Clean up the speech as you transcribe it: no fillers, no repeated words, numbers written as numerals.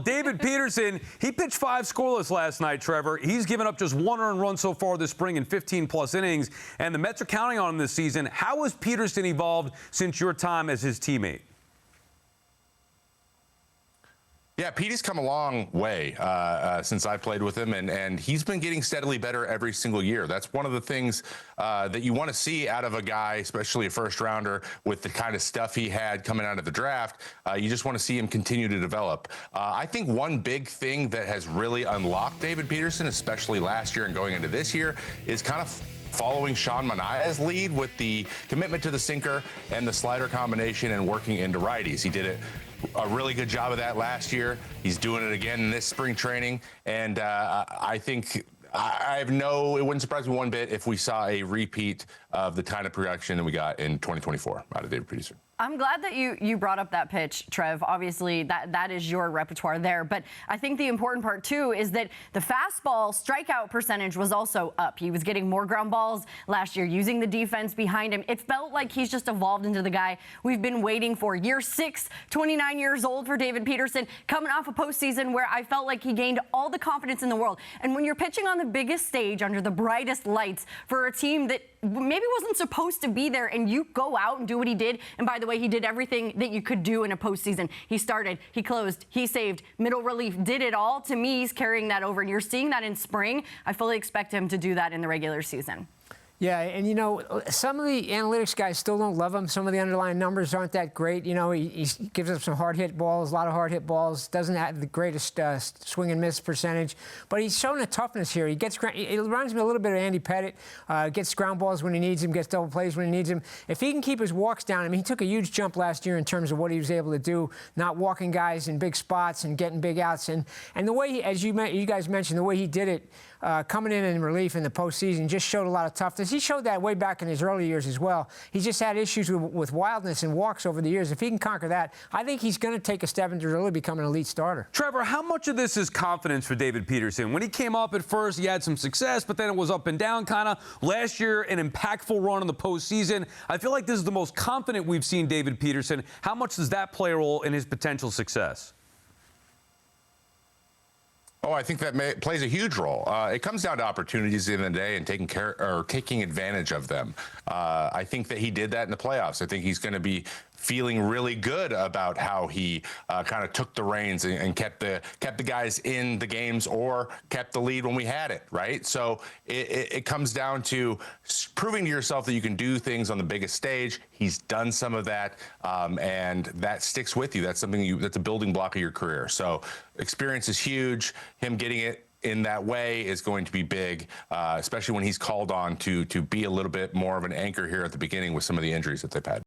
David Peterson, he pitched 5 scoreless last night, Trevor. He's given up just 1 earned run so far this spring in 15-plus innings, and the Mets are counting on him this season. How has Peterson evolved since your time as his teammate? Yeah, Petey's come a long way since I played with him, and he's been getting steadily better every single year. That's one of the things that you want to see out of a guy, especially a first-rounder, with the kind of stuff he had coming out of the draft. You just want to see him continue to develop. I think one big thing that has really unlocked David Peterson, especially last year and going into this year, is kind of following Sean Manaea's lead with the commitment to the sinker and the slider combination and working into righties. He did a really good job of that last year. He's doing it again in this spring training, and I think it wouldn't surprise me one bit if we saw a repeat of the kind of production that we got in 2024 out of David Peterson. I'm glad that you brought up that pitch, Trev. Obviously, that is your repertoire there. But I think the important part, too, is that the fastball strikeout percentage was also up. He was getting more ground balls last year, using the defense behind him. It felt like he's just evolved into the guy we've been waiting for. Year 6, 29 years old for David Peterson, coming off a postseason where I felt like he gained all the confidence in the world. And when you're pitching on the biggest stage under the brightest lights for a team that maybe wasn't supposed to be there, and you go out and do what he did, and by the way, he did everything that you could do in a postseason. He started, he closed, he saved, middle relief, did it all. To me, he's carrying that over, and you're seeing that in spring. I fully expect him to do that in the regular season. Yeah, and, you know, some of the analytics guys still don't love him. Some of the underlying numbers aren't that great. You know, he gives up some hard-hit balls, a lot of hard-hit balls, doesn't have the greatest swing and miss percentage. But he's shown a toughness here. It reminds me a little bit of Andy Pettit. Gets ground balls when he needs them, gets double plays when he needs them. If he can keep his walks down, I mean, he took a huge jump last year in terms of what he was able to do, not walking guys in big spots and getting big outs. And the way, as you guys mentioned, the way he did it, coming in relief in the postseason, just showed a lot of toughness. He showed that way back in his early years as well. He just had issues with wildness and walks over the years. If he can conquer that, I think he's going to take a step into really become an elite starter. Trevor, how much of this is confidence for David Peterson? When he came up at first, he had some success, but then it was up and down kind of. Last year, an impactful run in the postseason. I feel like this is the most confident we've seen David Peterson. How much does that play a role in his potential success? Oh, I think that plays a huge role. It comes down to opportunities at the end of the day and taking advantage of them. I think that he did that in the playoffs. I think he's going to be feeling really good about how he kind of took the reins and kept the guys in the games or kept the lead when we had it, right? So it comes down to proving to yourself that you can do things on the biggest stage. He's done some of that, and that sticks with you. That's something that's a building block of your career. So experience is huge. Him getting it in that way is going to be big, especially when he's called on to be a little bit more of an anchor here at the beginning with some of the injuries that they've had.